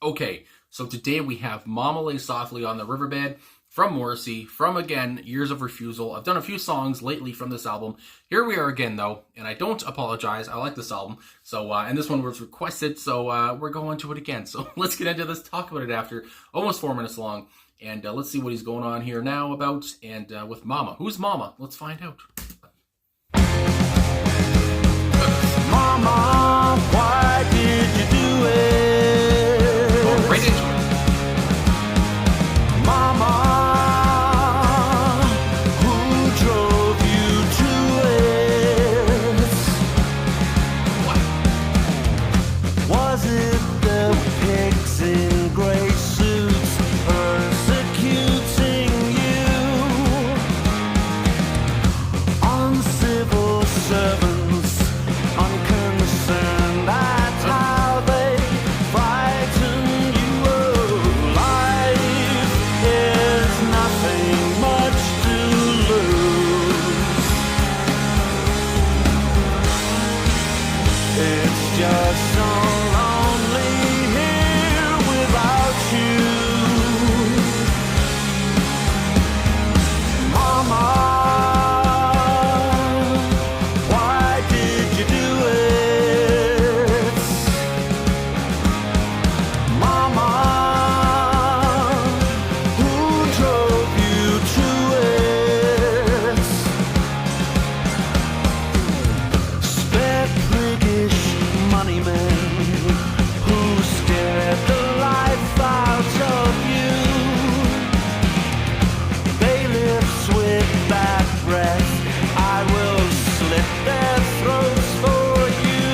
Okay, so today we have Mama Lay Softly on the Riverbed from Morrissey, from again, Years of Refusal. I've done a few songs lately from this album. Here we are again though, and I don't apologize, I like this album. So, and this one was requested, so we're going to it again. So let's get into this, talk about it after, almost 4 minutes long. And let's see what he's going on here now about, and with Mama. Who's Mama? Let's find out. Mama, why did you do it? Going right into it. Mama, who drove you to it? What? Was it the pigs in gray suits persecuting you? Uncivil servants, unconcerned at how they frighten you. Oh, life is nothing much to lose. It's just so lonely here without you, Mama. Why did you do it, Mama? Who drove you to it? Spare priggish money men who scared the life out of you. Bailiffs with bad breath, I will slit their throats for you.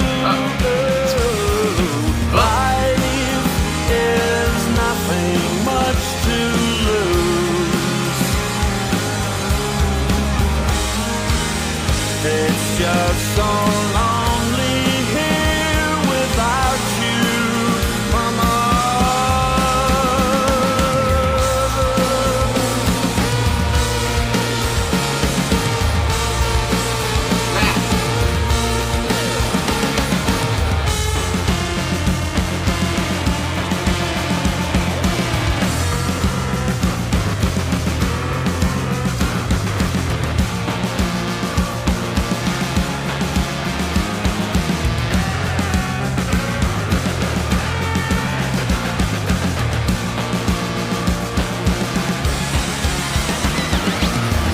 Life is nothing much to lose. It's just so lonely here without you, Mama.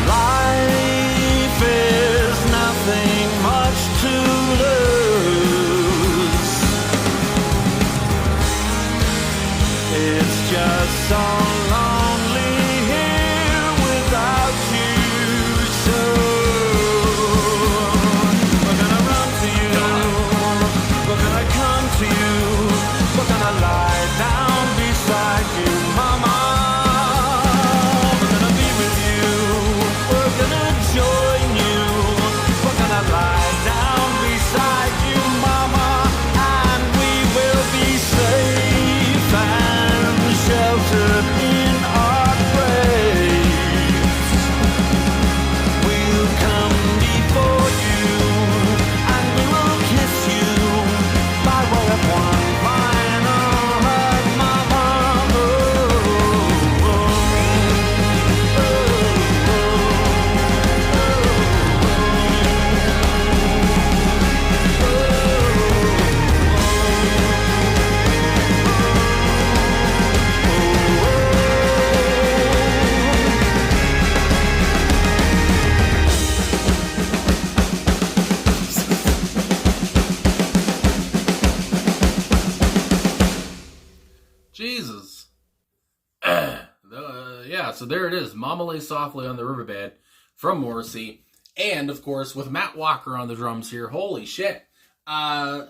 Life is nothing much to lose. It's just so lonely here without you. So we're gonna run to you, we're gonna come to you, we're gonna lie down beside you, Mama. We're gonna be with you, we're gonna join you, we're gonna lie down beside you, Mama, and we will be safe and sheltered in our graves. We'll come before you, and we will kiss you by way of one final hug, Mama. Oh, oh, Jesus. Yeah, so there it is. Mama Lay Softly on the Riverbed from Morrissey. And, of course, with Matt Walker on the drums here. Holy shit. Now,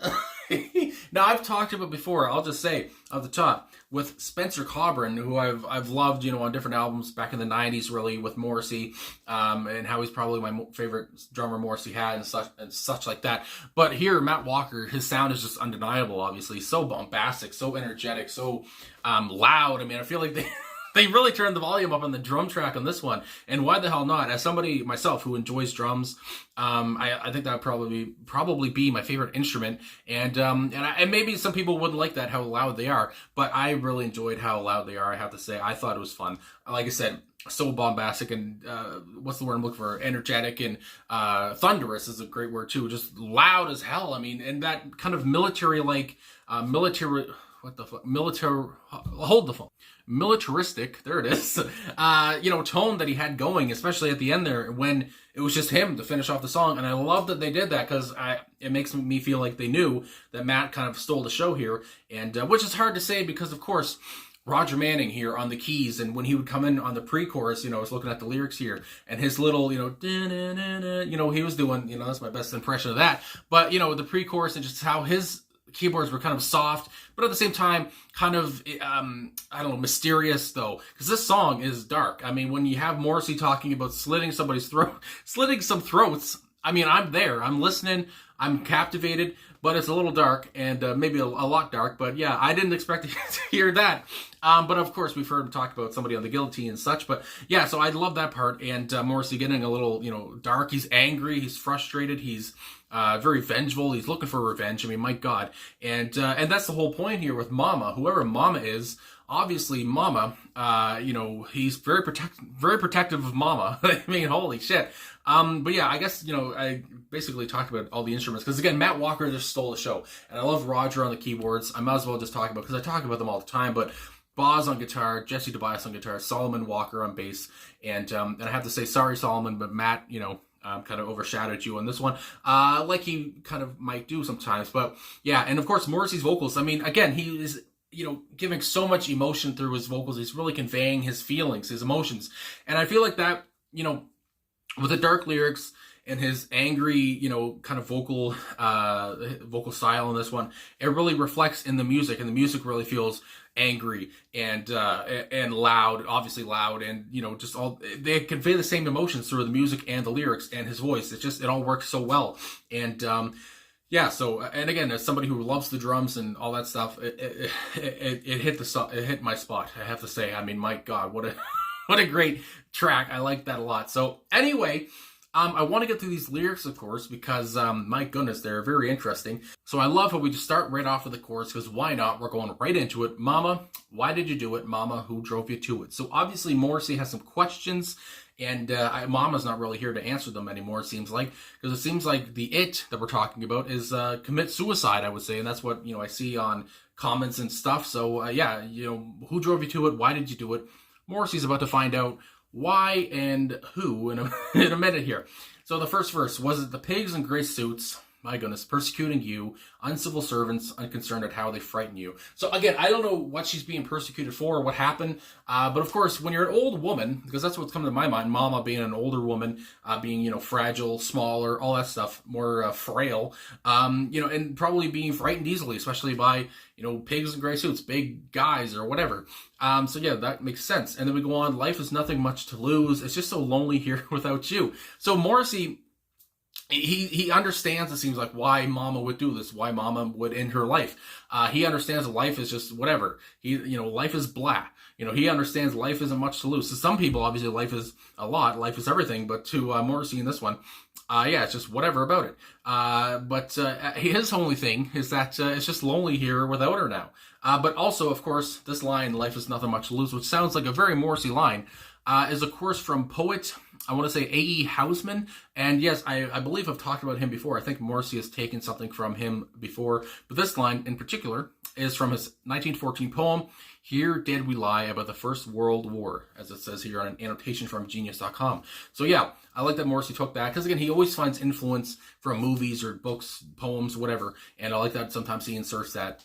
I've talked about before, I'll just say, off the top, with Spencer Coburn, who I've loved, on different albums back in the 90s, really, with Morrissey, and how he's probably my favorite drummer Morrissey had, and such like that. But here, Matt Walker, his sound is just undeniable, obviously. So bombastic, so energetic, so loud. I mean, I feel like They really turned the volume up on the drum track on this one, and why the hell not? As somebody myself who enjoys drums, I think that would probably be my favorite instrument, and maybe some people wouldn't like that how loud they are, but I really enjoyed how loud they are. I have to say, I thought it was fun. Like I said, so bombastic and what's the word I'm looking for? Energetic and thunderous is a great word too. Just loud as hell. I mean, and that kind of military-like what the fuck? Hold the phone. Militaristic, there it is, tone that he had going, especially at the end there when it was just him to finish off the song. And I love that they did that because it makes me feel like they knew that Matt kind of stole the show here. And which is hard to say because, of course, Roger Manning here on the keys, and when he would come in on the pre-chorus, I was looking at the lyrics here, and his little, he was doing, that's my best impression of that. But, the pre-chorus and just how his keyboards were kind of soft, but at the same time, kind of, mysterious though, because this song is dark. I mean, when you have Morrissey talking about slitting somebody's throat, slitting some throats, I mean, I'm there, I'm listening, I'm captivated, but it's a little dark, and maybe a lot dark, but yeah, I didn't expect to hear that. But of course, we've heard him talk about somebody on the guillotine and such, but yeah, so I love that part, and Morrissey getting a little, dark, he's angry, he's frustrated, he's very vengeful, he's looking for revenge, I mean, my God, and that's the whole point here with Mama, whoever Mama is. Obviously, Mama, he's very protective of Mama. I mean, holy shit. But yeah, I guess, I basically talked about all the instruments. Because again, Matt Walker just stole the show. And I love Roger on the keyboards. I might as well just talk about, because I talk about them all the time. But Boz on guitar, Jesse Tobias on guitar, Solomon Walker on bass. And I have to say, sorry, Solomon, but Matt, kind of overshadowed you on this one, like he kind of might do sometimes. But yeah, and of course, Morrissey's vocals. I mean, again, he is giving so much emotion through his vocals. He's really conveying his feelings, his emotions. And I feel like that, with the dark lyrics and his angry, kind of vocal style in this one, it really reflects in the music, and the music really feels angry and loud, obviously loud, and just all, they convey the same emotions through the music and the lyrics and his voice. It all works so well. And yeah, so, and again, as somebody who loves the drums and all that stuff, it hit my spot, I have to say. I mean, my God, what a great track. I like that a lot. So anyway, I want to get through these lyrics, of course, because, my goodness, they're very interesting. So I love how we just start right off with the chorus, because why not? We're going right into it. Mama, why did you do it? Mama, who drove you to it? So obviously Morrissey has some questions, and Mama's not really here to answer them anymore, it seems like, because it seems like the it that we're talking about is commit suicide, I would say, and that's what, I see on comments and stuff. So yeah, who drove you to it? Why did you do it? Morrissey's about to find out why and who in a minute here. So the first verse, was it the pigs in gray suits, my goodness, persecuting you, uncivil servants, unconcerned at how they frighten you? So again, I don't know what she's being persecuted for or what happened, but of course, when you're an old woman, because that's what's coming to my mind, Mama being an older woman, being, fragile, smaller, all that stuff, more frail, and probably being frightened easily, especially by, pigs in gray suits, big guys or whatever. So yeah, that makes sense. And then we go on, life is nothing much to lose. It's just so lonely here without you. So Morrissey, he understands, it seems like, why Mama would do this, why Mama would end her life. He understands that life is just whatever. Life is blah. He understands life isn't much to lose. To some people, obviously, life is a lot. Life is everything. But to Morrissey in this one, yeah, it's just whatever about it. But his only thing is that it's just lonely here without her now. But also, of course, this line, life is nothing much to lose, which sounds like a very Morrissey line, is, of course, from poet, I want to say A.E. Housman. And yes, I believe I've talked about him before. I think Morrissey has taken something from him before. But this line in particular is from his 1914 poem, Here Did We Lie About the First World War, as it says here on an annotation from Genius.com. So yeah, I like that Morrissey took that, because again, he always finds influence from movies or books, poems, whatever. And I like that sometimes he inserts that,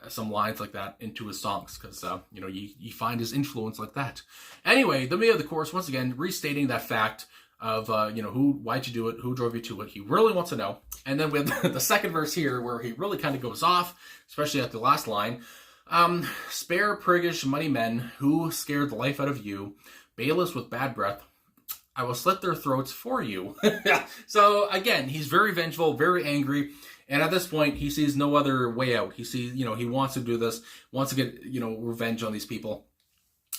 some lines like that into his songs, because, you find his influence like that. Anyway, the middle of the chorus, once again, restating that fact of, why'd you do it? Who drove you to it? He really wants to know. And then with the second verse here, where he really kind of goes off, especially at the last line, spare priggish money men who scared the life out of you, bailiffs with bad breath, I will slit their throats for you. So again, he's very vengeful, very angry. And at this point, he sees no other way out. He sees, he wants to do this, wants to get, revenge on these people.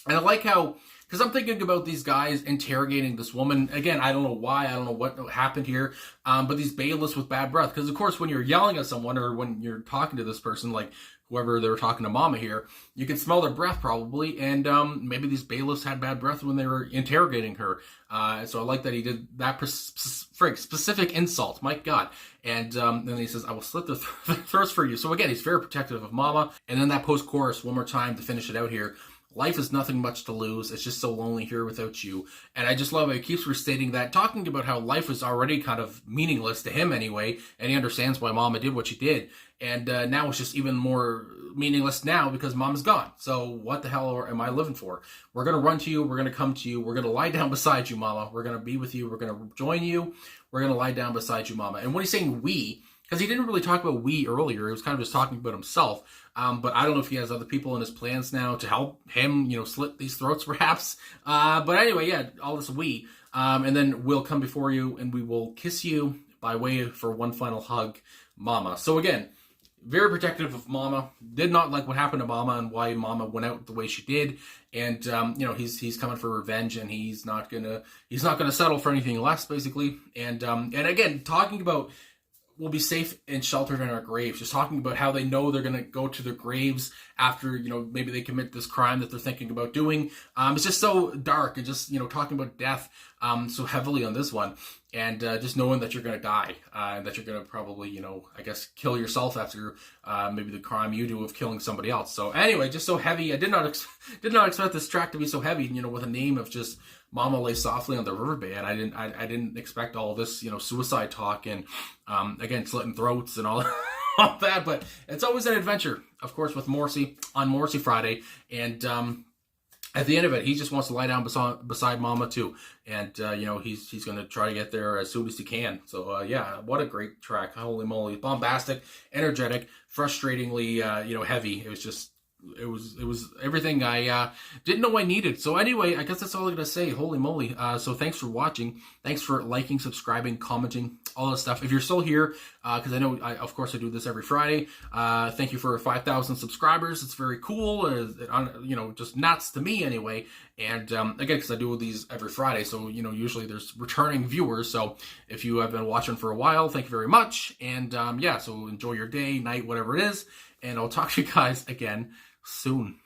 And I like how, because I'm thinking about these guys interrogating this woman. Again, I don't know why, I don't know what happened here, but these bailiffs with bad breath. Because, of course, when you're yelling at someone or when you're talking to this person, like whoever they were talking to Mama here, you can smell their breath probably. And maybe these bailiffs had bad breath when they were interrogating her. So I like that he did that specific insult. My God. And then he says, I will slit their throats for you. So again, he's very protective of Mama. And then that post-chorus, one more time to finish it out here. Life is nothing much to lose. It's just so lonely here without you. And I just love it. He keeps restating that, talking about how life is already kind of meaningless to him anyway, and he understands why Mama did what she did. And now it's just even more meaningless now because Mama's gone. So what the hell am I living for? We're going to run to you. We're going to come to you. We're going to lie down beside you, Mama. We're going to be with you. We're going to join you. We're going to lie down beside you, Mama. And when he's saying we, because he didn't really talk about we earlier, he was kind of just talking about himself. But I don't know if he has other people in his plans now to help him, slit these throats perhaps. But anyway, yeah, all this we. And then we'll come before you and we will kiss you by way for one final hug, Mama. So again, very protective of Mama. Did not like what happened to Mama and why Mama went out the way she did. And he's coming for revenge, and he's not gonna settle for anything less, basically. And again, talking about we'll be safe and sheltered in our graves. Just talking about how they know they're going to go to their graves after, maybe they commit this crime that they're thinking about doing. It's just so dark, and just, talking about death so heavily on this one. And just knowing that you're going to die, and that you're going to probably, I guess, kill yourself after maybe the crime you do of killing somebody else. So anyway, just so heavy. I did not expect this track to be so heavy, with a name of just Mama Lay Softly on the Riverbed. I didn't expect all this, suicide talk and, again, slitting throats and all that. But it's always an adventure, of course, with Morrissey on Morrissey Friday. And at the end of it, he just wants to lie down beside Mama too. And, he's going to try to get there as soon as he can. So, yeah, what a great track. Holy moly. Bombastic, energetic, frustratingly, heavy. It was everything I didn't know I needed. So anyway, I guess that's all I'm going to say. Holy moly. So thanks for watching. Thanks for liking, subscribing, commenting, all this stuff. If you're still here, because I know, of course, I do this every Friday. Thank you for 5,000 subscribers. It's very cool. Just nuts to me anyway. And again, because I do these every Friday, so, usually there's returning viewers. So if you have been watching for a while, thank you very much. And so enjoy your day, night, whatever it is. And I'll talk to you guys again soon.